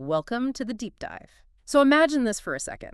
Welcome to the deep dive. So imagine this for a second.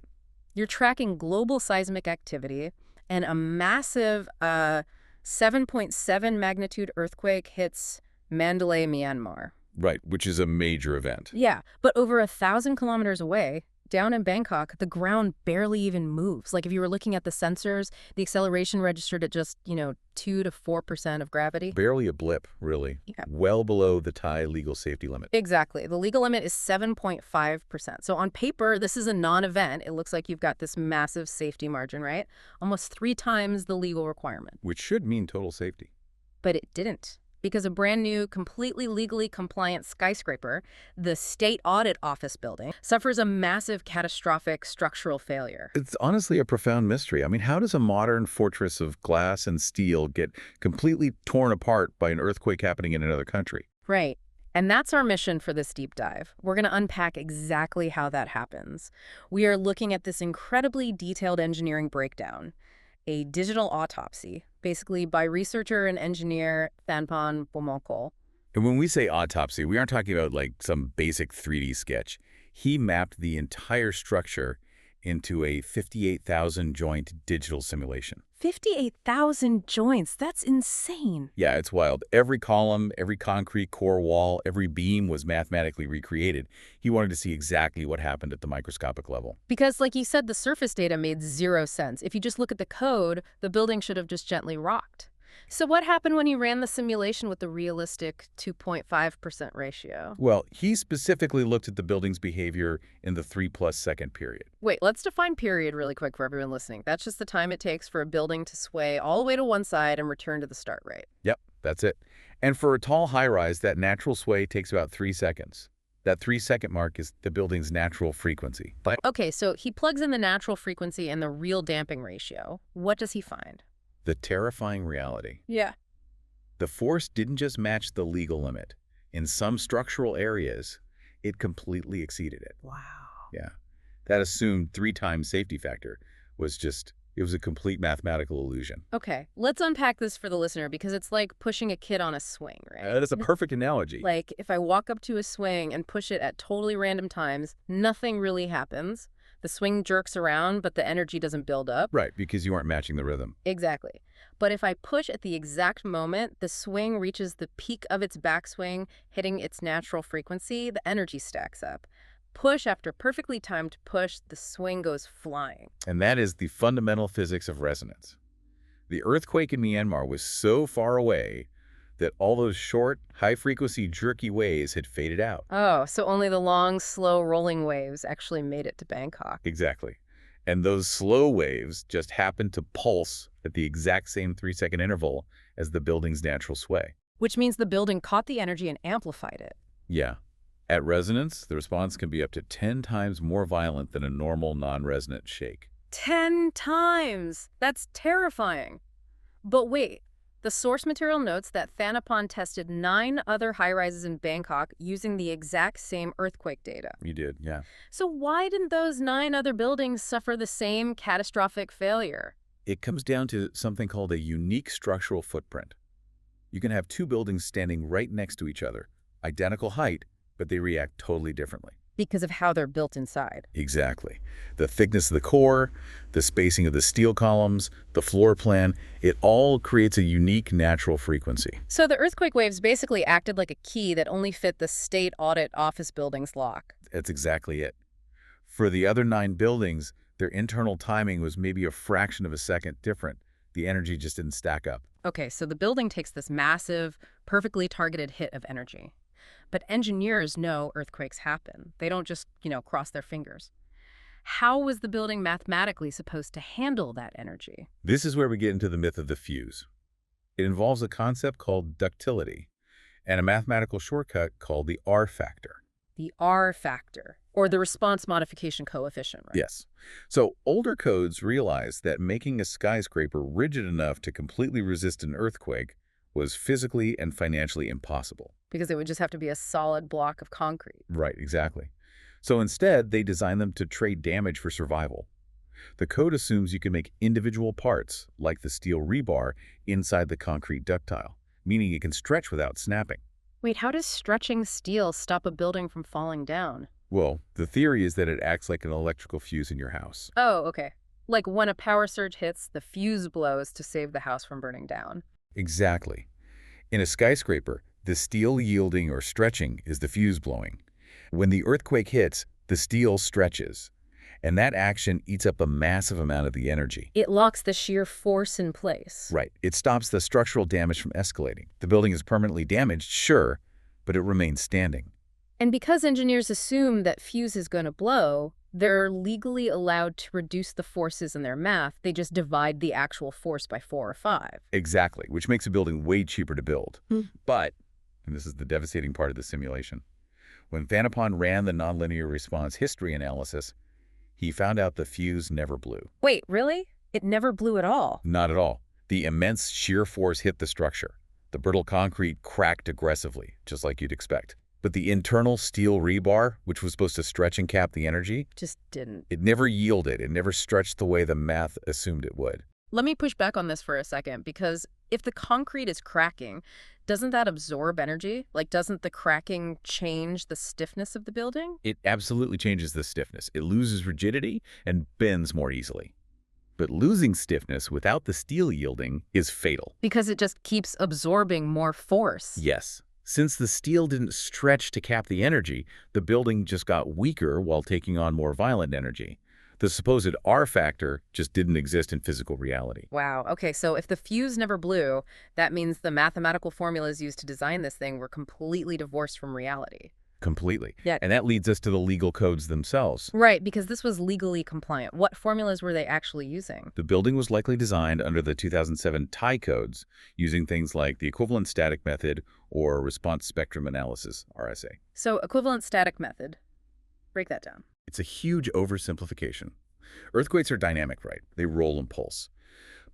You're tracking global seismic activity, and a massive 7.7 magnitude earthquake hits Mandalay, Myanmar. Right, which is a major event. Yeah, but over 1,000 kilometers away, down in Bangkok, the ground barely even moves. Like if you were looking at the sensors, the acceleration registered at just, 2 to 4% of gravity. Barely a blip, really. Yeah. Well below the Thai legal safety limit. Exactly. The legal limit is 7.5%. So on paper, this is a non-event. It looks like you've got this massive safety margin, right? Almost 3 times the legal requirement. Which should mean total safety. But it didn't. Because a brand new, completely legally compliant skyscraper, the State Audit Office building, suffers a massive catastrophic structural failure. It's honestly a profound mystery. I mean, how does a modern fortress of glass and steel get completely torn apart by an earthquake happening in another country? Right. And that's our mission for this deep dive. We're going to unpack exactly how that happens. We are looking at this incredibly detailed engineering breakdown, a digital autopsy, basically by researcher and engineer Thanpan Bomokol. And when we say autopsy, we aren't talking about like some basic 3D sketch. He mapped the entire structure into a 58,000 joint digital simulation. 58,000 joints. That's insane. Yeah, it's wild. Every column, every concrete core wall, every beam was mathematically recreated. He wanted to see exactly what happened at the microscopic level. Because, like you said, the surface data made zero sense. If you just look at the code, the building should have just gently rocked. So what happened when you ran the simulation with the realistic 2.5% ratio? Well, he specifically looked at the building's behavior in the 3+ second period. Wait, let's define period really quick for everyone listening. That's just the time it takes for a building to sway all the way to one side and return to the start rate. Yep, that's it. And for a tall high-rise, that natural sway takes about 3 seconds. That 3-second mark is the building's natural frequency. Okay, so he plugs in the natural frequency and the real damping ratio. What does he find? The terrifying reality. Yeah. The force didn't just match the legal limit. In some structural areas, it completely exceeded it. Wow. Yeah. That assumed 3 times safety factor was a complete mathematical illusion. Okay, let's unpack this for the listener because it's like pushing a kid on a swing, right? That is a perfect analogy. Like if I walk up to a swing and push it at totally random times, nothing really happens. The swing jerks around, but the energy doesn't build up. Right, because you aren't matching the rhythm. Exactly. But if I push at the exact moment, the swing reaches the peak of its backswing, hitting its natural frequency, the energy stacks up. Push after perfectly timed push, the swing goes flying. And that is the fundamental physics of resonance. The earthquake in Myanmar was so far away that all those short, high-frequency, jerky waves had faded out. Oh, so only the long, slow rolling waves actually made it to Bangkok. Exactly. And those slow waves just happened to pulse at the exact same 3-second interval as the building's natural sway. Which means the building caught the energy and amplified it. Yeah. At resonance, the response can be up to 10 times more violent than a normal non-resonant shake. 10 times! That's terrifying. But wait. The source material notes that Thanapan tested 9 other high-rises in Bangkok using the exact same earthquake data. You did, yeah. So why didn't those 9 other buildings suffer the same catastrophic failure? It comes down to something called a unique structural footprint. You can have 2 buildings standing right next to each other, identical height, but they react totally differently. Because of how they're built inside. Exactly. The thickness of the core, the spacing of the steel columns, the floor plan, it all creates a unique natural frequency. So the earthquake waves basically acted like a key that only fit the State Audit Office building's lock. That's exactly it. For the other 9 buildings, their internal timing was maybe a fraction of a second different. The energy just didn't stack up. Okay, so the building takes this massive, perfectly targeted hit of energy. But engineers know earthquakes happen. They don't just, cross their fingers. How was the building mathematically supposed to handle that energy? This is where we get into the myth of the fuse. It involves a concept called ductility and a mathematical shortcut called the R factor. The R factor, or the response modification coefficient, right? Yes. So older codes realized that making a skyscraper rigid enough to completely resist an earthquake was physically and financially impossible. Because it would just have to be a solid block of concrete. Right, exactly. So instead, they designed them to trade damage for survival. The code assumes you can make individual parts, like the steel rebar, inside the concrete ductile, meaning it can stretch without snapping. Wait, how does stretching steel stop a building from falling down? Well, the theory is that it acts like an electrical fuse in your house. Oh, okay. Like when a power surge hits, the fuse blows to save the house from burning down. Exactly. In a skyscraper, the steel yielding or stretching is the fuse blowing. When the earthquake hits, the steel stretches, and that action eats up a massive amount of the energy. It locks the shear force in place. Right. It stops the structural damage from escalating. The building is permanently damaged, sure, but it remains standing. And because engineers assume that fuse is going to blow, they're legally allowed to reduce the forces in their math. They just divide the actual force by 4 or 5. Exactly, which makes a building way cheaper to build. Hmm. But, and this is the devastating part of the simulation, when Vanapon ran the nonlinear response history analysis, he found out the fuse never blew. Wait, really? It never blew at all? Not at all. The immense shear force hit the structure. The brittle concrete cracked aggressively, just like you'd expect. But the internal steel rebar, which was supposed to stretch and cap the energy, Just didn't. it never yielded. It never stretched the way the math assumed it would. Let me push back on this for a second, because if the concrete is cracking, doesn't that absorb energy? Like, doesn't the cracking change the stiffness of the building? It absolutely changes the stiffness. It loses rigidity and bends more easily. But losing stiffness without the steel yielding is fatal. Because it just keeps absorbing more force. Yes. Since the steel didn't stretch to cap the energy, the building just got weaker while taking on more violent energy. The supposed R factor just didn't exist in physical reality. Wow. Okay, so if the fuse never blew, that means the mathematical formulas used to design this thing were completely divorced from reality. Completely. Yeah. And that leads us to the legal codes themselves. Right, because this was legally compliant. What formulas were they actually using? The building was likely designed under the 2007 Thai codes, using things like the equivalent static method or response spectrum analysis, RSA. So, equivalent static method. Break that down. It's a huge oversimplification. Earthquakes are dynamic, right? They roll and pulse.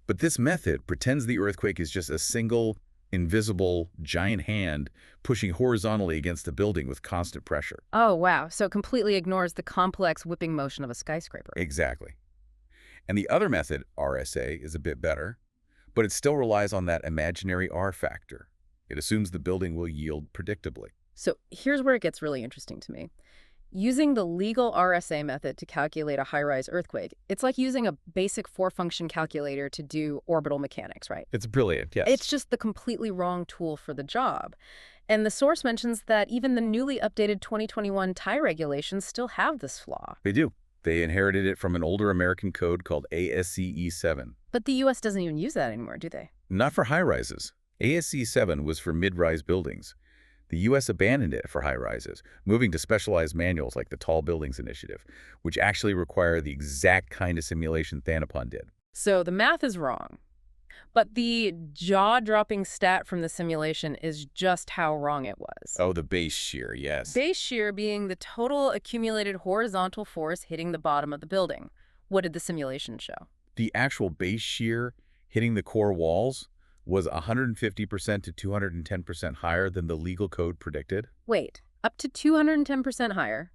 But this method pretends the earthquake is just a single, invisible, giant hand pushing horizontally against the building with constant pressure. Oh, wow. So it completely ignores the complex whipping motion of a skyscraper. Exactly. And the other method, RSA, is a bit better, but it still relies on that imaginary R factor. It assumes the building will yield predictably. So here's where it gets really interesting to me. Using the legal RSA method to calculate a high-rise earthquake, it's like using a basic 4-function calculator to do orbital mechanics, right? It's brilliant, yes. It's just the completely wrong tool for the job. And the source mentions that even the newly updated 2021 Thai regulations still have this flaw. They do. They inherited it from an older American code called ASCE 7. But the U.S. doesn't even use that anymore, do they? Not for high-rises. ASCE 7 was for mid-rise buildings. The U.S. abandoned it for high-rises, moving to specialized manuals like the Tall Buildings Initiative, which actually require the exact kind of simulation Thanapon did. So the math is wrong. But the jaw-dropping stat from the simulation is just how wrong it was. Oh, the base shear, yes. Base shear being the total accumulated horizontal force hitting the bottom of the building. What did the simulation show? The actual base shear hitting the core walls was 150% to 210% higher than the legal code predicted. Wait, up to 210% higher.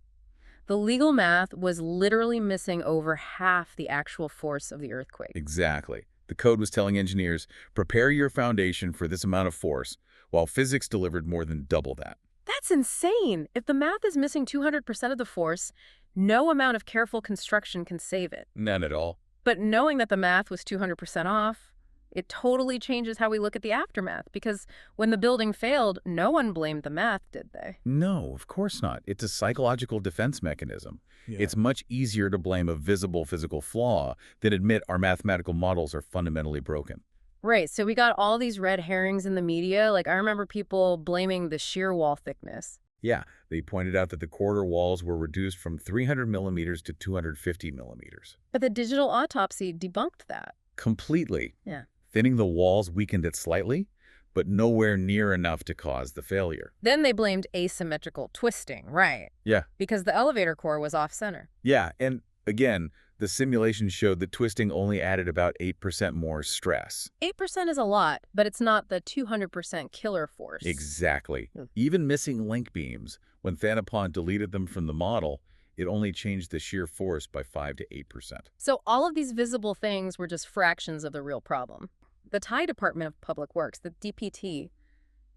The legal math was literally missing over half the actual force of the earthquake. Exactly. The code was telling engineers, prepare your foundation for this amount of force, while physics delivered more than double that. That's insane. If the math is missing 200% of the force, no amount of careful construction can save it. None at all. But knowing that the math was 200% off, it totally changes how we look at the aftermath, because when the building failed, no one blamed the math, did they? No, of course not. It's a psychological defense mechanism. It's much easier to blame a visible physical flaw than admit our mathematical models are fundamentally broken. Right, so we got all these red herrings in the media. Like, I remember people blaming the shear wall thickness. Yeah, they pointed out that the corridor walls were reduced from 300 millimeters to 250 millimeters. But the digital autopsy debunked that. Completely. Yeah. Thinning the walls weakened it slightly, but nowhere near enough to cause the failure. Then they blamed asymmetrical twisting, right? Yeah. Because the elevator core was off-center. Yeah, and again, the simulation showed that twisting only added about 8% more stress. 8% is a lot, but it's not the 200% killer force. Exactly. Even missing link beams, when Thanapon deleted them from the model, it only changed the shear force by 5 to 8%. So all of these visible things were just fractions of the real problem. The Thai Department of Public Works, the DPT,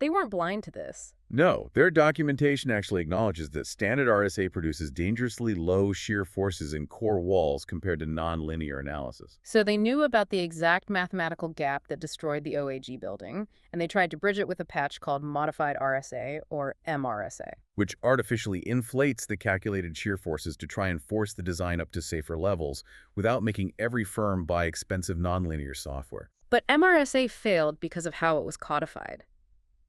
they weren't blind to this. No, their documentation actually acknowledges that standard RSA produces dangerously low shear forces in core walls compared to nonlinear analysis, So they knew about the exact mathematical gap that destroyed the OAG building, and they tried to bridge it with a patch called Modified RSA, or MRSA. which artificially inflates the calculated shear forces to try and force the design up to safer levels without making every firm buy expensive nonlinear software. But MRSA failed because of how it was codified.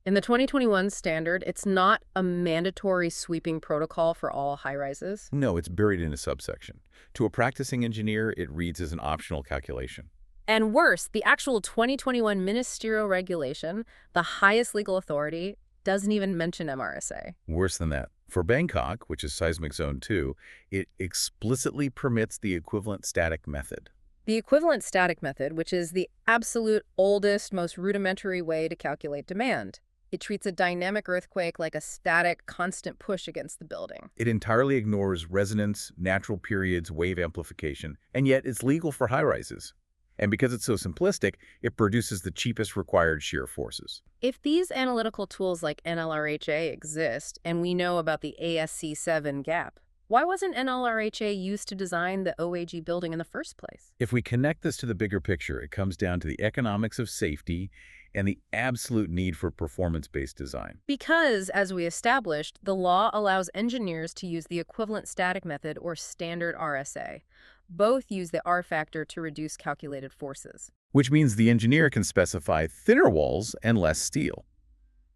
In the 2021 standard, it's not a mandatory sweeping protocol for all high-rises. No, it's buried in a subsection. To a practicing engineer, it reads as an optional calculation. And worse, the actual 2021 ministerial regulation, the highest legal authority, doesn't even mention MRSA. Worse than that, for Bangkok, which is seismic zone 2, it explicitly permits the equivalent static method. The equivalent static method, which is the absolute oldest, most rudimentary way to calculate demand. It treats a dynamic earthquake like a static, constant push against the building. It entirely ignores resonance, natural periods, wave amplification, and yet it's legal for high-rises. And because it's so simplistic, it produces the cheapest required shear forces. If these analytical tools like NLRHA exist, and we know about the ASC7 gap, why wasn't NLRHA used to design the OAG building in the first place? If we connect this to the bigger picture, it comes down to the economics of safety and the absolute need for performance-based design. Because, as we established, the law allows engineers to use the equivalent static method or standard RSA. Both use the R factor to reduce calculated forces. Which means the engineer can specify thinner walls and less steel.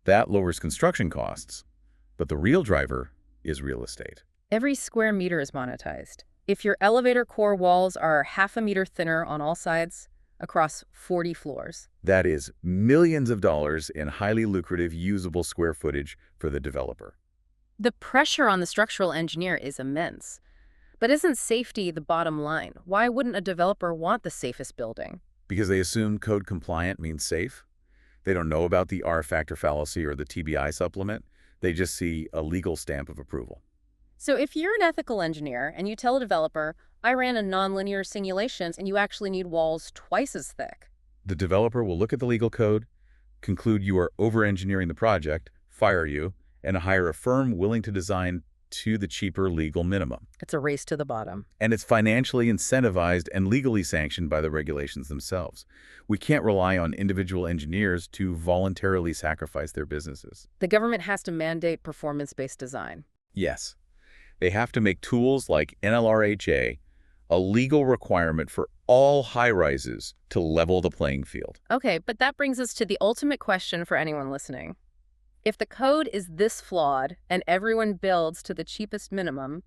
That lowers construction costs, but the real driver is real estate. Every square meter is monetized. If your elevator core walls are half a meter thinner on all sides, across 40 floors. That is millions of dollars in highly lucrative usable square footage for the developer. The pressure on the structural engineer is immense. But isn't safety the bottom line? Why wouldn't a developer want the safest building? Because they assume code compliant means safe. They don't know about the R factor fallacy or the TBI supplement. They just see a legal stamp of approval. So if you're an ethical engineer and you tell a developer, I ran a nonlinear simulations and you actually need walls twice as thick. The developer will look at the legal code, conclude you are over-engineering the project, fire you, and hire a firm willing to design to the cheaper legal minimum. It's a race to the bottom. And it's financially incentivized and legally sanctioned by the regulations themselves. We can't rely on individual engineers to voluntarily sacrifice their businesses. The government has to mandate performance-based design. Yes. They have to make tools like NLRHA a legal requirement for all high-rises to level the playing field. Okay, but that brings us to the ultimate question for anyone listening. If the code is this flawed and everyone builds to the cheapest minimum,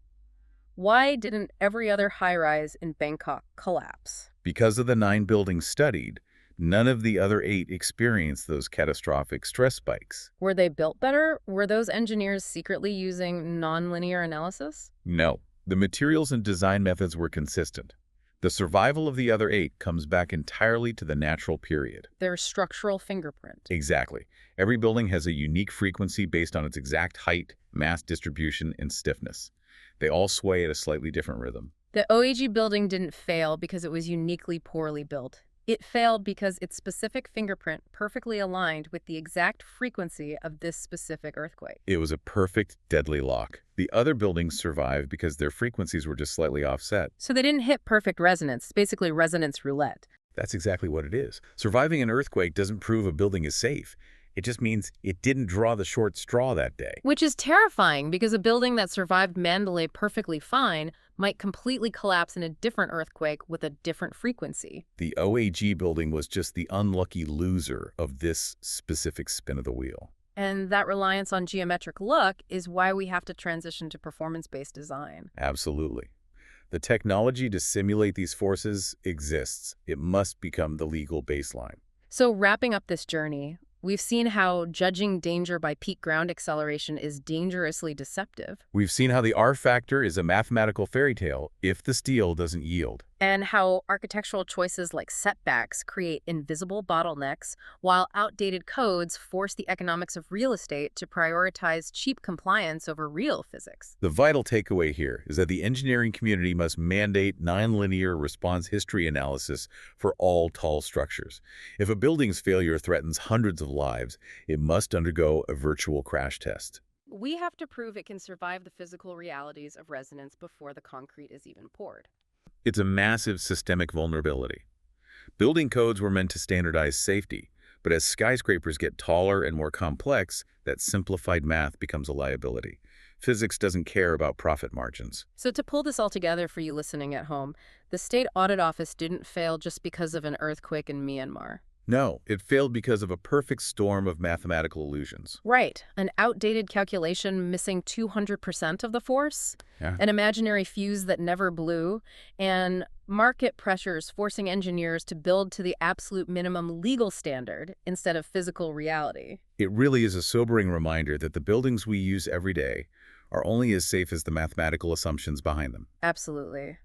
why didn't every other high-rise in Bangkok collapse? Because of the 9 buildings studied, none of the other 8 experienced those catastrophic stress spikes. Were they built better? Were those engineers secretly using nonlinear analysis? No. The materials and design methods were consistent. The survival of the other 8 comes back entirely to the natural period. Their structural fingerprint. Exactly. Every building has a unique frequency based on its exact height, mass distribution, and stiffness. They all sway at a slightly different rhythm. The OAG building didn't fail because it was uniquely poorly built. It failed because its specific fingerprint perfectly aligned with the exact frequency of this specific earthquake. It was a perfect, deadly lock. The other buildings survived because their frequencies were just slightly offset. So they didn't hit perfect resonance. It's basically resonance roulette. That's exactly what it is. Surviving an earthquake doesn't prove a building is safe. It just means it didn't draw the short straw that day. Which is terrifying because a building that survived Mandalay perfectly fine might completely collapse in a different earthquake with a different frequency. The OAG building was just the unlucky loser of this specific spin of the wheel. And that reliance on geometric look is why we have to transition to performance-based design. Absolutely. The technology to simulate these forces exists. It must become the legal baseline. So wrapping up this journey, we've seen how judging danger by peak ground acceleration is dangerously deceptive. We've seen how the R factor is a mathematical fairy tale if the steel doesn't yield. And how architectural choices like setbacks create invisible bottlenecks, while outdated codes force the economics of real estate to prioritize cheap compliance over real physics. The vital takeaway here is that the engineering community must mandate nonlinear response history analysis for all tall structures. If a building's failure threatens hundreds of lives, it must undergo a virtual crash test. We have to prove it can survive the physical realities of resonance before the concrete is even poured. It's a massive systemic vulnerability. Building codes were meant to standardize safety, but as skyscrapers get taller and more complex, that simplified math becomes a liability. Physics doesn't care about profit margins. So to pull this all together for you listening at home, the State Audit Office didn't fail just because of an earthquake in Myanmar. No, it failed because of a perfect storm of mathematical illusions. Right. An outdated calculation missing 200% of the force, Yeah. an imaginary fuse that never blew, and market pressures forcing engineers to build to the absolute minimum legal standard instead of physical reality. It really is a sobering reminder that the buildings we use every day are only as safe as the mathematical assumptions behind them. Absolutely.